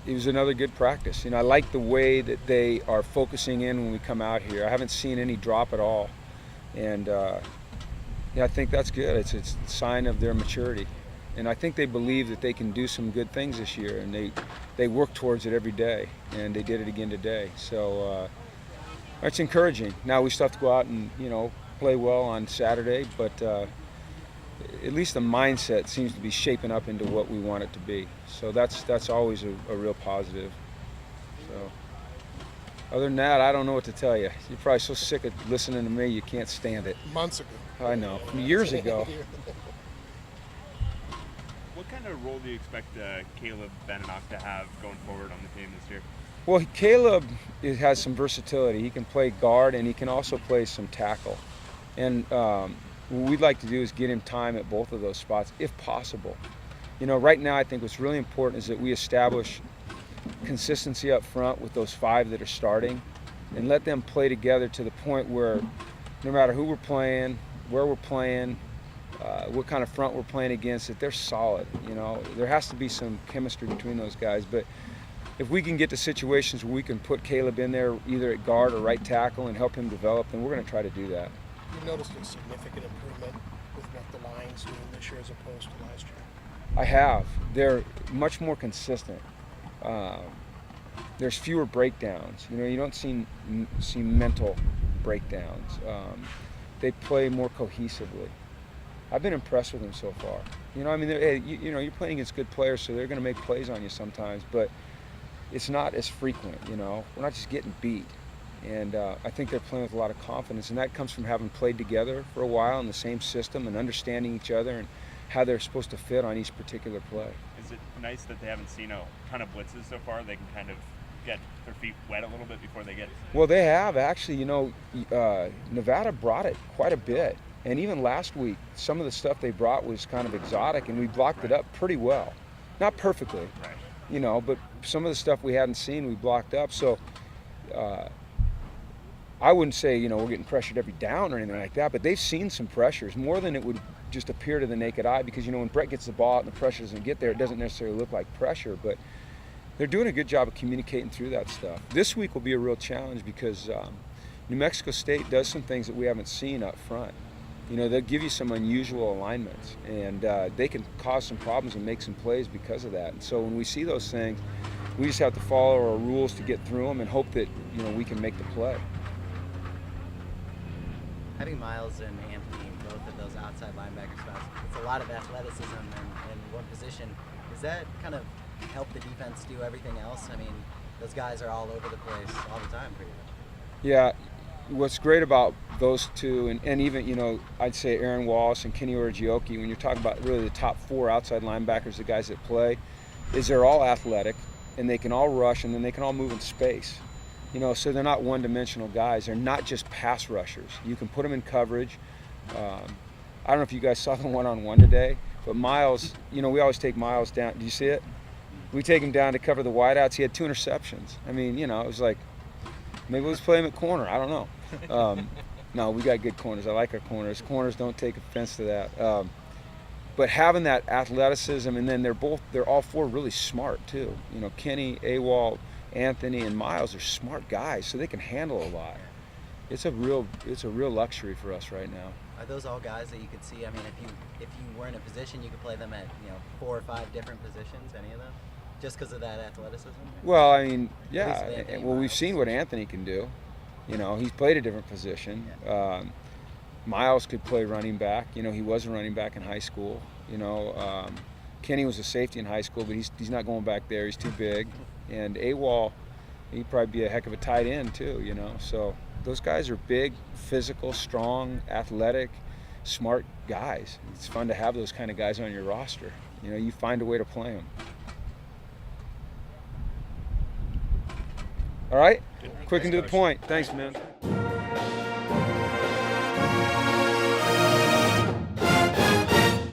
It was another good practice. I like the way that they are focusing in when we come out here. I haven't seen any drop at all, and I think that's good. It's a sign of their maturity, and I think they believe that they can do some good things this year, and they work towards it every day, and they did it again today. So it's encouraging. Now we still have to go out and play well on Saturday, but at least the mindset seems to be shaping up into what we want it to be. So that's always a real positive. So other than that, I don't know what to tell you. You're probably so sick of listening to me, you can't stand it. Months ago. I know, years ago. What kind of role do you expect Caleb Benenoch to have going forward on the team this year? Well, Caleb has some versatility. He can play guard and he can also play some tackle. And what we'd like to do is get him time at both of those spots, if possible. Right now I think what's really important is that we establish consistency up front with those 5 that are starting and let them play together to the point where no matter who we're playing, where we're playing, what kind of front we're playing against, that they're solid. There has to be some chemistry between those guys. But if we can get to situations where we can put Caleb in there either at guard or right tackle and help him develop, then we're going to try to do that. You noticed a significant improvement with what the Lions doing this year as opposed to last year? I have. They're much more consistent. There's fewer breakdowns. You don't see mental breakdowns. They play more cohesively. I've been impressed with them so far. You're playing against good players, so they're going to make plays on you sometimes, but it's not as frequent. We're not just getting beat. And I think they're playing with a lot of confidence, and that comes from having played together for a while in the same system and understanding each other and how they're supposed to fit on each particular play. Is it nice that they haven't seen a ton of blitzes so far? They can kind of get their feet wet a little bit before they get... Well, they have. Actually, Nevada brought it quite a bit. And even last week, some of the stuff they brought was kind of exotic, and we blocked it up pretty well. Not perfectly, but some of the stuff we hadn't seen, we blocked up. So I wouldn't say, we're getting pressured every down or anything like that, but they've seen some pressures, more than it would just appear to the naked eye, because, when Brett gets the ball out and the pressure doesn't get there, it doesn't necessarily look like pressure, but they're doing a good job of communicating through that stuff. This week will be a real challenge because New Mexico State does some things that we haven't seen up front. They'll give you some unusual alignments, and they can cause some problems and make some plays because of that. And so when we see those things, we just have to follow our rules to get through them and hope that, we can make the play. Having Miles and Anthony in both of those outside linebacker spots, it's a lot of athleticism in one position. Does that kind of help the defense do everything else? I mean, those guys are all over the place all the time pretty much. Yeah, what's great about those two, and even, I'd say Aaron Wallace and Kenny Origioki, when you're talking about really the top 4 outside linebackers, the guys that play, is they're all athletic, and they can all rush, and then they can all move in space. So they're not one-dimensional guys. They're not just pass rushers. You can put them in coverage. I don't know if you guys saw the one-on-one today, but Miles, we always take Miles down. Do you see it? We take him down to cover the wideouts. He had 2 interceptions. I mean, it was like, maybe let's play him at corner. I don't know. No, we got good corners. I like our corners. Corners don't take offense to that. But having that athleticism, and then they're all 4 really smart too. Kenny, AWOL, Anthony, and Miles are smart guys, so they can handle a lot. It's a real luxury for us right now. Are those all guys that you could see? I mean, if you were in a position, you could play them at 4 or 5 different positions, any of them, just because of that athleticism? Well, I mean, yeah. Well, we've seen what Anthony can do. He's played a different position. Yeah. Miles could play running back. He was a running back in high school. Kenny was a safety in high school, but he's not going back there. He's too big. And AWOL, he'd probably be a heck of a tight end too. So those guys are big, physical, strong, athletic, smart guys. It's fun to have those kind of guys on your roster. You find a way to play them. All right? Quick and to the point. Thanks, man.